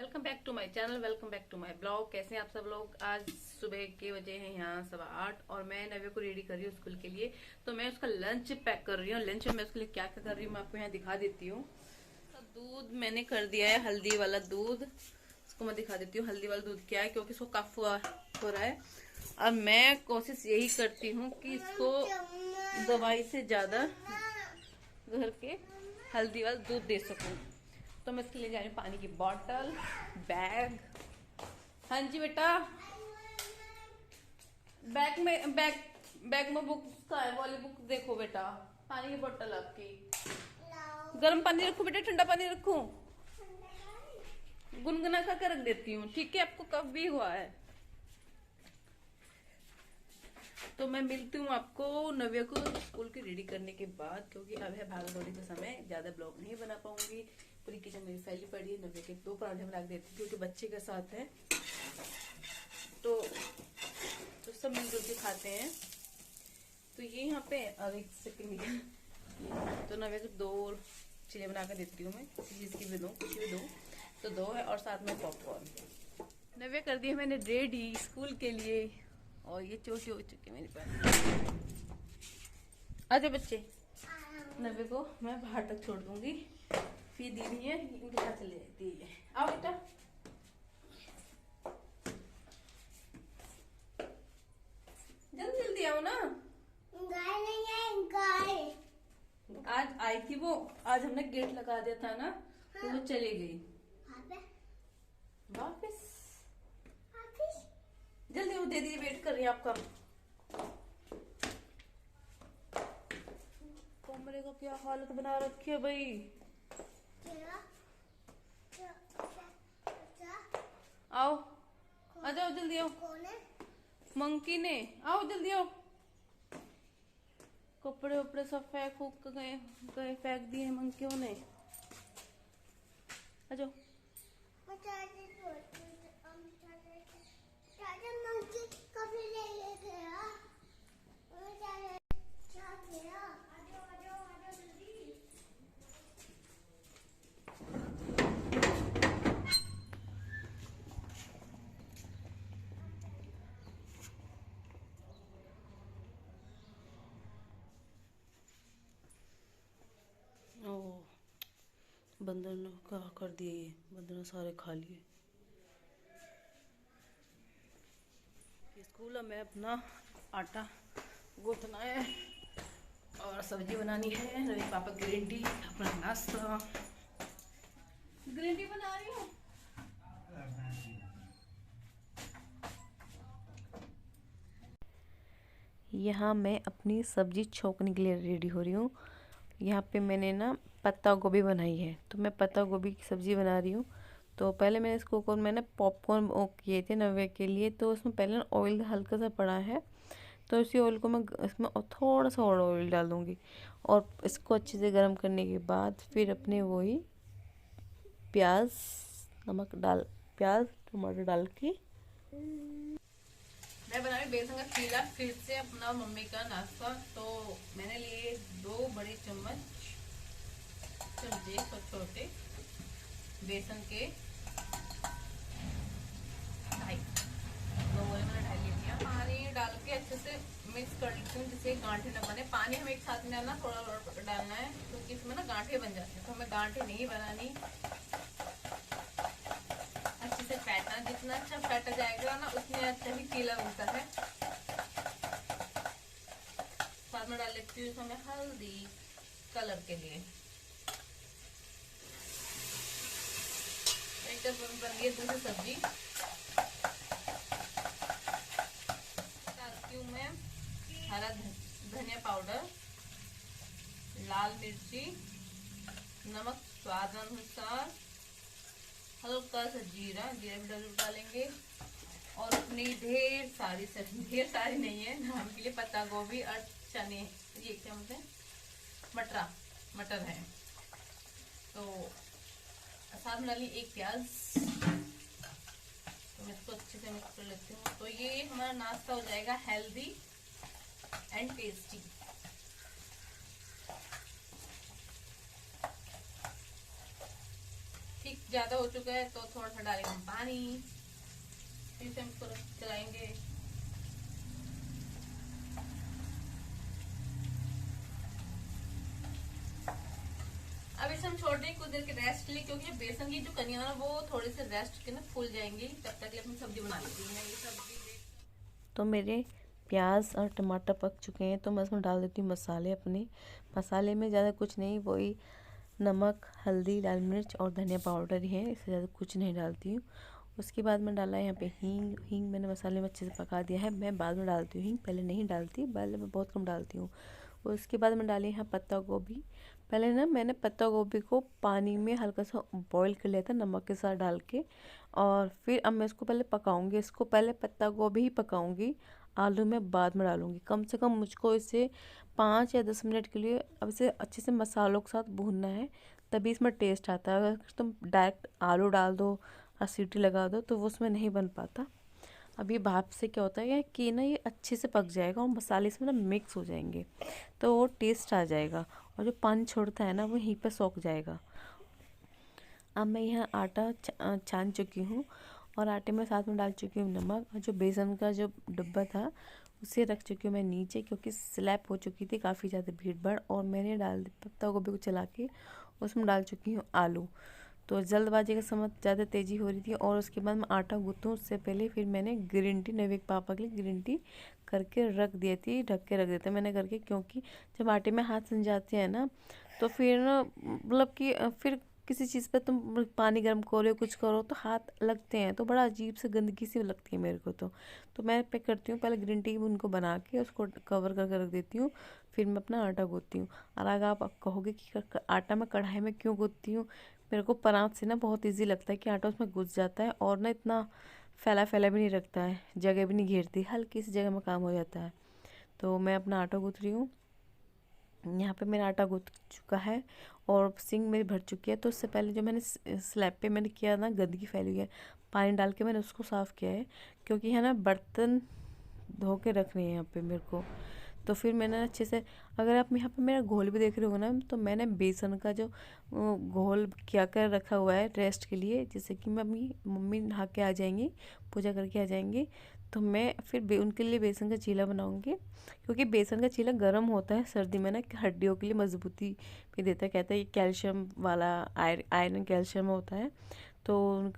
Welcome back to my channel, welcome back to my blog. कैसे हैं आप सब लोग। आज सुबह के बजे हैं यहाँ 8:15 और मैं नव्या को रेडी कर रही हूँ स्कूल के लिए। तो मैं उसका लंच पैक कर रही हूँ। लंच में मैं उसके लिए क्या क्या कर रही हूँ मैं आपको यहाँ दिखा देती हूँ। दूध मैंने कर दिया है, हल्दी वाला दूध। उसको मैं दिखा देती हूँ हल्दी वाला दूध क्या है, क्योंकि इसको कफ हो रहा है। अब मैं कोशिश यही करती हूँ कि इसको दवाई से ज्यादा घर के हल्दी वाला दूध दे सकूं। तो मैं इसके लिए जा रही हूँ पानी की बोतल, बैग। हाँ जी बेटा, बैग में बुक का है, वाली बुक देखो बेटा। पानी की बोतल आपकी। गर्म पानी रखूं बेटा, ठंडा पानी रखूं? गुनगुना खा कर रख देती हूँ, ठीक है? आपको कब भी हुआ है तो मैं मिलती हूँ आपको नव्या को स्कूल की रेडी करने के बाद, क्योंकि अब है भागा दौड़ी का समय, ज्यादा ब्लॉग नहीं बना पाऊंगी। पूरी किचन मेरी फैली पड़ी है। नव्या के 2 पराठे बना देती हूँ क्योंकि बच्चे के साथ है तो सब मिलजुल के खाते हैं। तो ये यहाँ पे अब एक सेकंड तो नव्या को 2 चीजें बना कर देती हूँ मैं, जिसकी भी दो, कुछ भी दो। तो 2 है और साथ में पॉपकॉर्न। नव्या कर दी है मैंने रेडी स्कूल के लिए और ये चोटी हो चुकी है मेरे पास। आजा बच्चे, नव्या को मैं बाहर तक छोड़ दूंगी, फिर दीदी है इनके साथ चले जाती है। आओ बेटा, जल्दी जल्दी आओ ना। गाय नहीं है, गाय आज आई थी वो, आज हमने गेट लगा दिया था ना, तो वो चली गई वापिस। जल्दी वो दे दी, वेट कर रही है आपका। कमरे का क्या हालत बना रखी है भाई। आओ, आ जाओ जल्दी आओ। कौन है? मंकी ने, आओ जल्दी आओ। कपड़े वपड़े सब फेंक गए फेंक दिए हैं मंकियों ने। आ जाओ। कभी ले गया। बंदर ने क्या कर दिए, ये बंदर ने सारे खा लिए। स्कूल में अपना आटा गूंथना है और सब्जी बनानी है। मेरे पापा ग्रीन टी, अपना नाश्ता। ग्रीन टी बना रही हूँ। यहाँ मैं अपनी सब्जी छोकने के लिए रेडी हो रही हूँ। यहाँ पे मैंने ना पत्ता गोभी बनाई है, तो मैं पत्ता गोभी की सब्जी बना रही हूँ। तो पहले मैंने इसको मैंने पॉपकॉर्न किए थे नव्या के लिए, तो उसमें पहले ऑयल हल्का सा पड़ा है, तो इसी ऑयल को मैं इसमें थोड़ा सा और ऑयल डाल दूँगी और इसको अच्छे से गर्म करने के बाद फिर अपने वही प्याज टमाटर डाल के मैं बना रही बेसन का चीला, फिर से अपना मम्मी का नाश्ता। तो मैंने लिए 2 बड़े चम्मच छोटे बेसन के, 2 मैंने ढाई ले लिया। पानी डाल के अच्छे से मिक्स कर लेती हूँ जिससे गांठे न बने। पानी हमें एक साथ में ना थोड़ा डालना है क्योंकि इसमें ना गांठे बन जाते हैं, तो हमें गांठे नहीं बनानी। अच्छे से फेंटना, जितना अच्छा फेंटा जाएगा ना उतनी अच्छा ही चीला बनता है। साथ में डाल लेती हूँ इसमें हल्दी कलर के लिए। बन गई दूसरी सब्जी। डालती हूँ मैं हरा धनिया पाउडर, लाल मिर्ची, नमक स्वाद अनुसार, हल्का सा जीरा भी डालेंगे और अपनी ढेर सारी सब्जी, ढेर सारी नहीं है नाम के लिए, पत्ता गोभी और चने, ये क्या बोलते हैं, मटर है। तो साथ में डाली 1 प्याज। तो मैं इसको अच्छे से मिक्स कर लेती हूँ। तो ये हमारा नाश्ता हो जाएगा हेल्दी एंड टेस्टी। ठीक ज़्यादा हो चुका है तो थोड़ा सा डालेंगे हम पानी, फिर से हम इसको चलाएंगे। अब इसे हम छोड़ दें कुछ देर के रेस्ट के लिए, क्योंकि बेसन की जो कनिया है वो थोड़े से रेस्ट के ना फूल जाएंगी। तब तक अपनी सब्जी बना लेती हूँ मैं। ये सब्जी तो मेरे प्याज और टमाटर पक चुके हैं, तो मैं इसमें डाल देती हूँ मसाले अपने। मसाले में ज़्यादा कुछ नहीं, वही नमक, हल्दी, लाल मिर्च और धनिया पाउडर ही है, इससे ज़्यादा कुछ नहीं डालती हूँ। उसके बाद मैं डाला है यहाँ पे हींग। हींग मैंने मसाले में अच्छे से पका दिया है, मैं बाद में डालती हूँ हींग, पहले नहीं डालती, पहले मैं बहुत कम डालती हूँ। उसके बाद मैं डाली यहाँ पत्ता गोभी। पहले ना मैंने पत्ता गोभी को पानी में हल्का सा बॉईल कर लिया था नमक के साथ डाल के, और फिर अब मैं इसको पहले पकाऊंगी। इसको पहले पत्ता गोभी ही पकाऊंगी, आलू मैं बाद में डालूंगी। कम से कम मुझको इसे 5 या 10 मिनट के लिए अब इसे अच्छे से मसालों के साथ भूनना है, तभी इसमें टेस्ट आता है। अगर तुम डायरेक्ट आलू डाल दो और सीटी लगा दो तो वो उसमें नहीं बन पाता। अब ये भाप से क्या होता है कि ना ये अच्छे से पक जाएगा और मसाले इसमें ना मिक्स हो जाएंगे, तो वो टेस्ट आ जाएगा, और जो पानी छोड़ता है ना वो यहीं पर सोख जाएगा। अब मैं यहाँ आटा छान चुकी हूँ, और आटे में साथ में डाल चुकी हूँ नमक, और जो बेसन का जो डब्बा था उसे रख चुकी हूँ मैं नीचे, क्योंकि स्लैप हो चुकी थी काफ़ी ज़्यादा भीड़ भाड़। और मैंने डाल पत्ता गोभी को चला के उसमें डाल चुकी हूँ आलू। तो जल्दबाजी का समय ज़्यादा तेज़ी हो रही थी, और उसके बाद मैं आटा गूँथूँ उससे पहले फिर मैंने ग्रीन टी नवे के पापा के लिए ग्रीन टी करके रख दी थी, ढक के रख देते मैंने करके, क्योंकि जब आटे में हाथ सन जाते हैं ना तो फिर ना मतलब कि फिर किसी चीज़ पे तुम पानी गर्म करो कुछ करो तो हाथ लगते हैं, तो बड़ा अजीब से गंदगी सी लगती है मेरे को। तो मैं पे करती हूँ पहले ग्रीन टी उनको बना के उसको कवर करके रख देती हूँ, फिर मैं अपना आटा गूँथती हूँ। और अगर आप कहोगे कि आटा मैं कढ़ाई में क्यों गूँथती हूँ, मेरे को परात से ना बहुत इजी लगता है कि आटा उसमें घुस जाता है, और ना इतना फैला फैला भी नहीं रखता है, जगह भी नहीं घेरती, हल्की सी जगह में काम हो जाता है। तो मैं अपना आटा गूँथ रही हूँ। यहाँ पे मेरा आटा गूँथ चुका है और सिंक मेरी भर चुकी है। तो उससे पहले जो मैंने स्लैब पे मैंने किया ना, गंदगी फैली हुई है, पानी डाल के मैंने उसको साफ़ किया है, क्योंकि है ना बर्तन धो के रखने हैं यहाँ पे मेरे को। तो फिर मैंने अच्छे से, अगर आप यहाँ पे मेरा घोल भी देख रहे हो ना, तो मैंने बेसन का जो घोल क्या कर रखा हुआ है रेस्ट के लिए, जैसे कि मम्मी नहा के आ जाएंगी, पूजा करके आ जाएंगी, तो मैं फिर उनके लिए बेसन का चीला बनाऊंगी। क्योंकि बेसन का चीला गर्म होता है सर्दी में ना, हड्डियों के लिए मजबूती भी देता है, कहता है ये कैल्शियम वाला आयरन कैल्शियम होता है, तो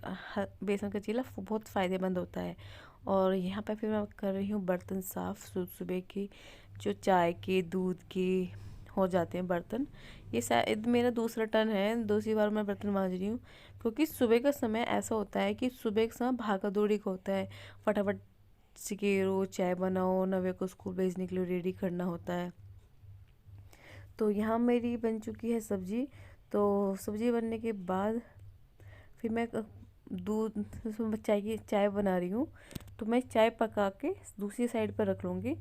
बेसन का चीला बहुत फ़ायदेमंद होता है। और यहाँ पे फिर मैं कर रही हूँ बर्तन साफ़, सुबह की जो चाय के दूध के हो जाते हैं बर्तन। ये शायद मेरा दूसरा टर्न है, दूसरी बार मैं बर्तन मांज रही हूँ, क्योंकि सुबह का समय ऐसा होता है कि सुबह का समय भागा दौड़ी का होता है, फटाफट सिकेरो चाय बनाओ, नवे को स्कूल भेजने के लिए रेडी करना होता है। तो यहाँ मेरी बन चुकी है सब्जी। तो सब्जी बनने के बाद फिर मैं दूध चाय बना रही हूँ, तो मैं चाय पका के दूसरी साइड पर रख लूँगी।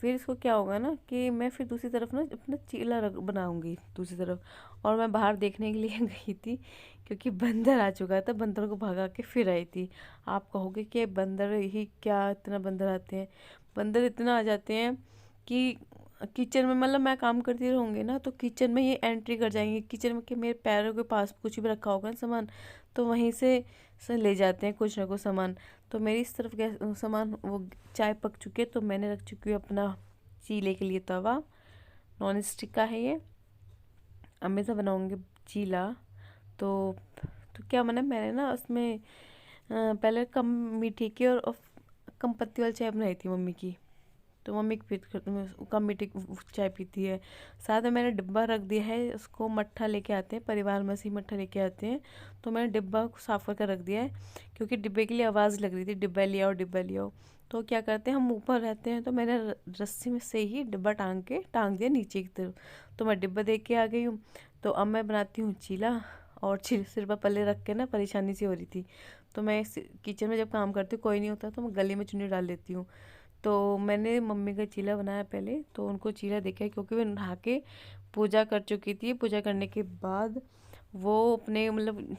फिर इसको क्या होगा ना कि मैं फिर दूसरी तरफ ना अपना चीला बनाऊँगी दूसरी तरफ। और मैं बाहर देखने के लिए गई थी, क्योंकि बंदर आ चुका था, बंदर को भगा के फिर आई थी। आप कहोगे कि बंदर ही क्या, इतना बंदर आते हैं? बंदर इतना आ जाते हैं कि किचन में, मतलब मैं काम करती रहूँगी ना तो किचन में ये एंट्री कर जाएंगे, किचन में कि मेरे पैरों के पास कुछ भी रखा होगा ना सामान, तो वहीं से ले जाते हैं कुछ ना कुछ सामान। तो मेरी इस तरफ गैस सामान वो चाय पक चुकी है, तो मैंने रख चुकी हूँ अपना चीले के लिए तवा, नॉन स्टिक का है ये। अब मैं से बनाऊँगी चीला। तो क्या मैंने ना उसमें पहले कम मीठी की और कम पत्ती वाली चाय बनाई थी मम्मी की, तो मम्मी कम मीठी चाय पीती है। साथ में मैंने डिब्बा रख दिया है, उसको मट्ठा लेके आते हैं परिवार में से ही, मट्ठा लेके आते हैं, तो मैंने डिब्बा को साफ करके रख दिया है, क्योंकि डिब्बे के लिए आवाज़ लग रही थी डिब्बा ले आओ डिब्बा ले आओ। तो क्या करते हैं, हम ऊपर रहते हैं, तो मैंने रस्सी में से ही डिब्बा टांग दिया नीचे की तरफ, तो मैं डिब्बा देख के आ गई हूँ। तो अब मैं बनाती हूँ चीला, और सिर पर पल्ले रख के ना परेशानी सी हो रही थी, तो मैं किचन में जब काम करती हूँ कोई नहीं होता तो मैं गले में चुन्नी डाल लेती हूँ। तो मैंने मम्मी का चीला बनाया पहले, तो उनको चीला देखा, क्योंकि वे नहा के पूजा कर चुकी थी। पूजा करने के बाद वो अपने मतलब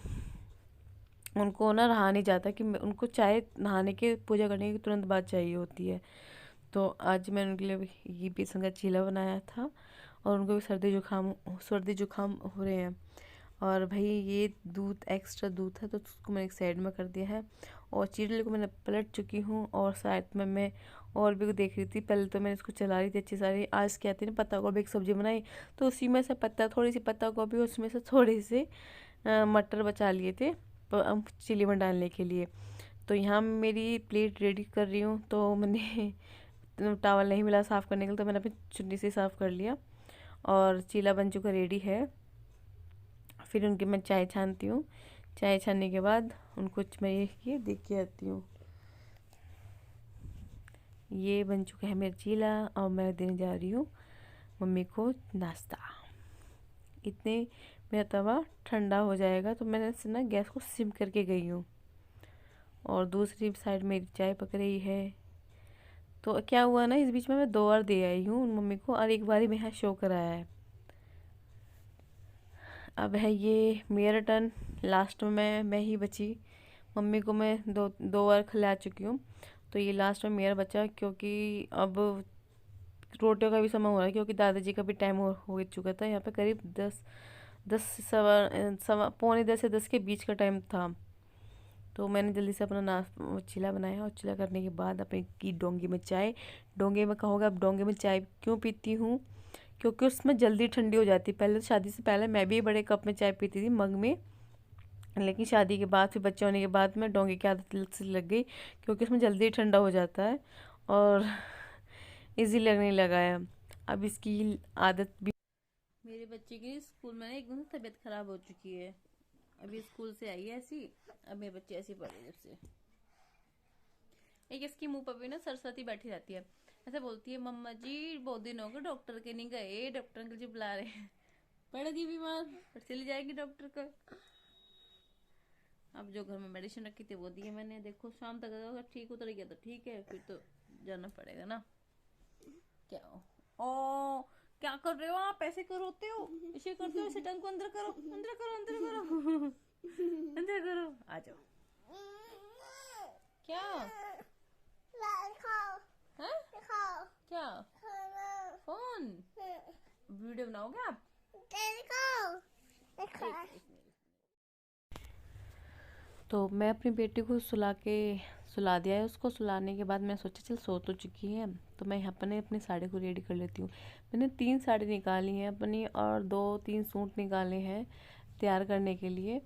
उनको ना रहा नहीं जाता कि उनको चाय नहाने के पूजा करने के तुरंत बाद चाहिए होती है। तो आज मैंने उनके लिए ये बेसन का चीला बनाया था, और उनको भी सर्दी जुकाम हो रहे हैं। और भाई ये दूध एक्स्ट्रा दूध है तो उसको मैंने एक साइड में कर दिया है। और चीरले को मैंने पलट चुकी हूँ और साइड में मैं और भी देख रही थी। पहले तो मैंने इसको चला रही थी अच्छी सारी। आज क्या थी ना, पत्ता गोभी की सब्ज़ी बनाई तो उसी में से थोड़ी सी पत्ता गोभी, उसमें से थोड़े से मटर बचा लिए थे चिली में डालने के लिए। तो यहाँ मेरी प्लेट रेडी कर रही हूँ तो मैंने टावल नहीं मिला साफ़ करने के लिए तो मैंने अपनी चुन्नी से साफ़ कर लिया और चीला बन चुका रेडी है। फिर उनकी मैं चाय छानती हूँ। चाय छानने के बाद उनको मैं ये देख के आती हूँ। ये बन चुका है मेरा चीला और मैं देने जा रही हूँ मम्मी को नाश्ता। इतने मेरा तवा ठंडा हो जाएगा तो मैंने ना गैस को सिम करके गई हूँ और दूसरी साइड मेरी चाय पक रही है। तो क्या हुआ ना, इस बीच में मैं 2 बार दे आई हूँ मम्मी को और एक बार ही मेरा शो कराया है। अब है ये मेरा टर्न। लास्ट में मैं ही बची। मम्मी को मैं दो बार खिला चुकी हूँ तो ये लास्ट में मेरा बचा, क्योंकि अब रोटियों का भी समय हो रहा है क्योंकि दादाजी का भी टाइम हो चुका था। यहाँ पे करीब 10 पौने 10 से 10 के बीच का टाइम था। तो मैंने जल्दी से अपना चिला बनाया और चिला करने के बाद अपनी की डोंगी में चाय। डोंगे में कहोगे अब डोंगे में चाय क्यों पीती हूँ, क्योंकि उसमें जल्दी ठंडी हो जाती है। पहले तो शादी से पहले मैं भी बड़े कप में चाय पीती थी, मग में, लेकिन शादी के बाद फिर बच्चे होने के बाद में डोंगे की आदत से लग गई क्योंकि उसमें जल्दी ठंडा हो जाता है और इजी लगने लगा है। अब इसकी आदत भी मेरे बच्चे की स्कूल में एकदम तबीयत खराब हो चुकी है। अभी स्कूल से आई है ऐसी, अब मेरे बच्चे ऐसे पड़े जब से। एक इसकी मुंह पर भी ना सरस्वती बैठी रहती है, ऐसे बोलती है मम्मा जी बहुत दिन हो गए डॉक्टर के नहीं गए, डॉक्टर अंकल जी बुला रहे हैं। पड़ेगी बीमार, फिर चली जाएगी डॉक्टर का। अब जो घर में मेडिसिन रखी थी वो दी है मैंने, देखो शाम तक अगर ठीक उतर गया तो ठीक है, फिर तो जाना पड़ेगा ना। क्या ओ क्या कर रहे हो आप, ऐसे करोते हो, इसे करते हो, इसे टंग को अंदर करो, अंदर करो, अंदर करो, अंदर करो, आ जाओ। क्या है क्या फोन वीडियो बनाओगे आप? तो मैं अपनी बेटी को सुला दिया है। उसको सुलाने के बाद मैं सोचा चल सो तो चुकी है तो मैं यहाँ पर अपनी साड़ी को रेडी कर लेती हूँ। मैंने 3 साड़ी निकाली हैं अपनी और 2-3 सूट निकाले हैं तैयार करने के लिए।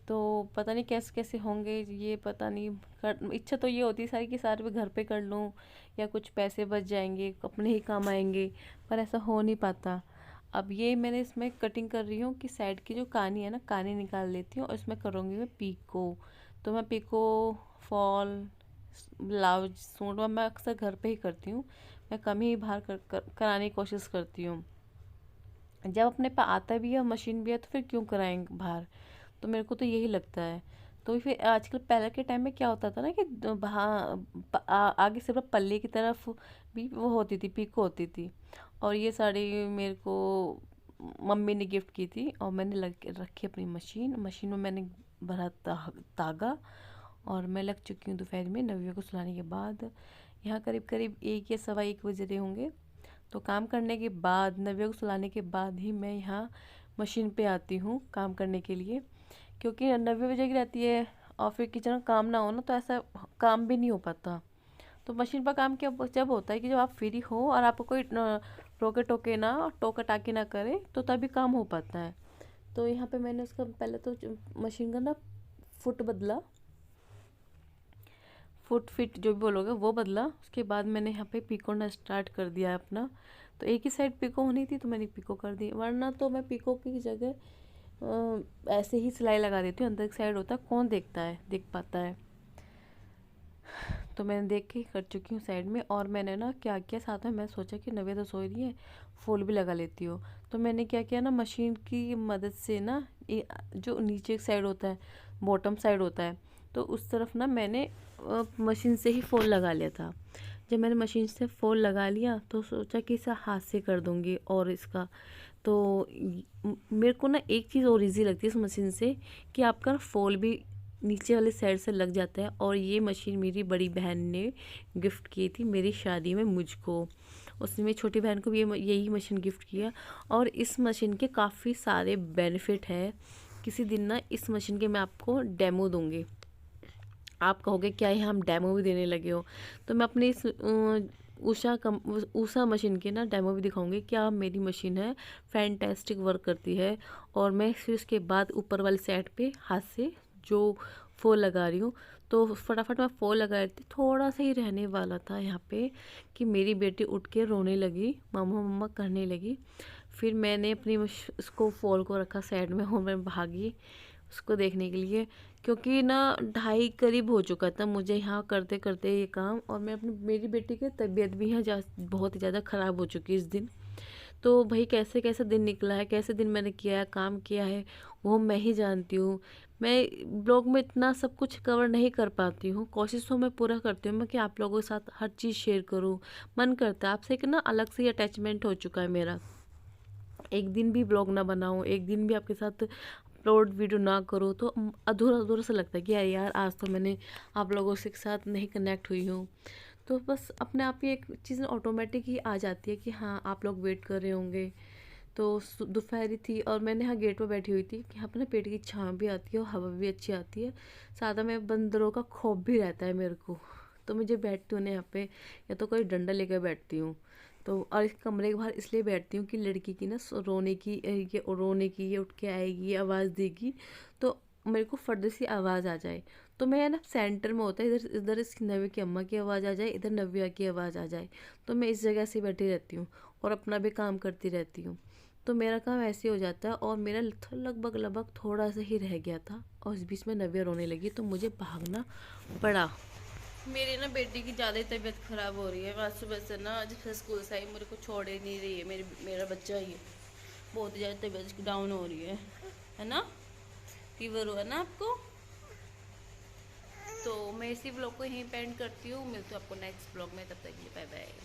तो पता नहीं कैसे कैसे होंगे ये, पता नहीं। इच्छा तो ये होती है सारी की सारी घर पे कर लूँ या कुछ पैसे बच जाएंगे, अपने ही काम आएंगे, पर ऐसा हो नहीं पाता। अब ये मैंने इसमें कटिंग कर रही हूँ कि साइड की जो कानी है ना, कानी निकाल लेती हूँ और इसमें करूँगी मैं पीको। तो मैं पीको फॉल ब्लाउज सूट मैं अक्सर घर पे ही करती हूँ, मैं कम ही बाहर कराने की कोशिश करती हूँ। जब अपने पे आता भी है मशीन भी है तो फिर क्यों कराएंगे बाहर, तो मेरे को तो यही लगता है। तो फिर आजकल पहले के टाइम में क्या होता था ना कि आगे सिर्फ पल्ले की तरफ भी वो होती थी, पीको होती थी। और ये साड़ी मेरे को मम्मी ने गिफ्ट की थी और मैंने रखी अपनी मशीन में मैंने भरा तागा और मैं लग चुकी हूँ दोपहर में नव्या को सुलाने के बाद। यहाँ करीब करीब 1 या सवा 1 बज रहे होंगे। तो काम करने के बाद नव्या को सुलाने के बाद ही मैं यहाँ मशीन पे आती हूँ काम करने के लिए, क्योंकि 90 बजे की रहती है और फिर किचन का काम ना हो ना तो ऐसा काम भी नहीं हो पाता। तो मशीन पर काम क्या जब होता है कि जब आप फ्री हो और आपको कोई रोके टोके ना टोका टाकी ना करे तो तभी काम हो पाता है। तो यहाँ पे मैंने उसका पहले तो मशीन का ना फुट बदला, फुट फिट जो भी बोलोगे वो बदला। उसके बाद मैंने यहाँ पे पिको ना स्टार्ट कर दिया अपना। तो एक ही साइड पिको होनी थी तो मैंने पिको कर दी, वरना तो मैं पिको की जगह ऐसे ही सिलाई लगा देती हूँ। अंदर की साइड होता है, कौन देख पाता है। तो मैंने देख के कर चुकी हूँ साइड में। और मैंने ना क्या किया साथ में, मैं सोचा कि नव्या तो सो रही है फूल भी लगा लेती हो। तो मैंने क्या किया ना, मशीन की मदद से ना जो नीचे एक साइड होता है, बॉटम साइड होता है, तो उस तरफ ना मैंने मशीन से ही फूल लगा लिया था। जब मैंने मशीन से फूल लगा लिया तो सोचा कि इसे हाथ से कर दूँगी। और इसका तो मेरे को ना एक चीज़ और ईजी लगती है इस मशीन से कि आपका फॉल भी नीचे वाले साइड से लग जाता है। और ये मशीन मेरी बड़ी बहन ने गिफ्ट की थी मेरी शादी में मुझको। उसने मेरी छोटी बहन को भी यही मशीन गिफ्ट किया। और इस मशीन के काफ़ी सारे बेनिफिट है किसी दिन ना इस मशीन के मैं आपको डेमो दूंगी। आप कहोगे क्या ये हम डेमो भी देने लगे हो, तो मैं अपनी इस उषा मशीन की ना डेमो भी दिखाऊंगी। क्या मेरी मशीन है, फैंटास्टिक वर्क करती है। और मैं फिर उसके बाद ऊपर वाली साइड पे हाथ से जो फॉल लगा रही हूँ, तो फटाफट मैं फॉल लगा रही थी, थोड़ा सा ही रहने वाला था यहाँ पे कि मेरी बेटी उठ के रोने लगी, मम्मा मम्मा करने लगी। फिर मैंने अपनी उसको फॉल को रखा साइड में और मैं भागी उसको देखने के लिए, क्योंकि ना 2:30 करीब हो चुका था मुझे यहाँ करते करते ये काम। और मैं अपनी मेरी बेटी की तबीयत भी यहाँ बहुत ही ज़्यादा ख़राब हो चुकी है इस दिन। तो भाई कैसे कैसे दिन निकला है, कैसे दिन मैंने किया है, काम किया है, वो मैं ही जानती हूँ। मैं ब्लॉग में इतना सब कुछ कवर नहीं कर पाती हूँ, कोशिश तो मैं पूरा करती हूँ मैं कि आप लोगों के साथ हर चीज़ शेयर करूँ। मन करता है आपसे कि ना अलग से ही अटैचमेंट हो चुका है मेरा। एक दिन भी ब्लॉग ना बनाऊँ, एक दिन भी आपके साथ अपलोड वीडियो ना करो तो अधूरा अधूरा सा लगता है कि यार आज तो मैंने आप लोगों के साथ नहीं कनेक्ट हुई हूँ। तो बस अपने आप ही एक चीज़ ऑटोमेटिक ही आ जाती है कि हाँ आप लोग वेट कर रहे होंगे। तो दोपहरी थी और मैंने यहाँ गेट पर बैठी हुई थी कि यहाँ पर ना पेट की छाँव भी आती है और हवा भी अच्छी आती है। साथ में बंदरों का खौफ भी रहता है मेरे को, तो मुझे बैठती हूँ ना यहाँ पे, या तो कोई डंडा लेकर बैठती हूँ। तो और इस कमरे के बाहर इसलिए बैठती हूँ कि लड़की की ना रोने की ये उठ के आएगी, ये आवाज़ देगी, तो मेरे को फट से आवाज़ आ जाए। तो मैं ना सेंटर में होता है, इधर इधर इसकी नव्या की अम्मा की आवाज़ आ जाए, इधर नव्या की आवाज़ आ जाए, तो मैं इस जगह से बैठी रहती हूँ और अपना भी काम करती रहती हूँ। तो मेरा काम ऐसे हो जाता है। और मेरा लगभग थोड़ा सा ही रह गया था और इस बीच में नव्या रोने लगी, तो मुझे भागना पड़ा। मेरी ना बेटी की ज़्यादा ही तबीयत ख़राब हो रही है। आज सुबह से ना जब से स्कूल से आई मेरे को छोड़ ही नहीं रही है। मेरा बच्चा ही बहुत ही ज़्यादा तबीयत डाउन हो रही है ना, फीवर हुआ ना आपको। तो मैं इसी ब्लॉग को यहीं पेंड करती हूँ, मिलती हूँ आपको नेक्स्ट ब्लॉग में, तब तक के लिए बाय बाय।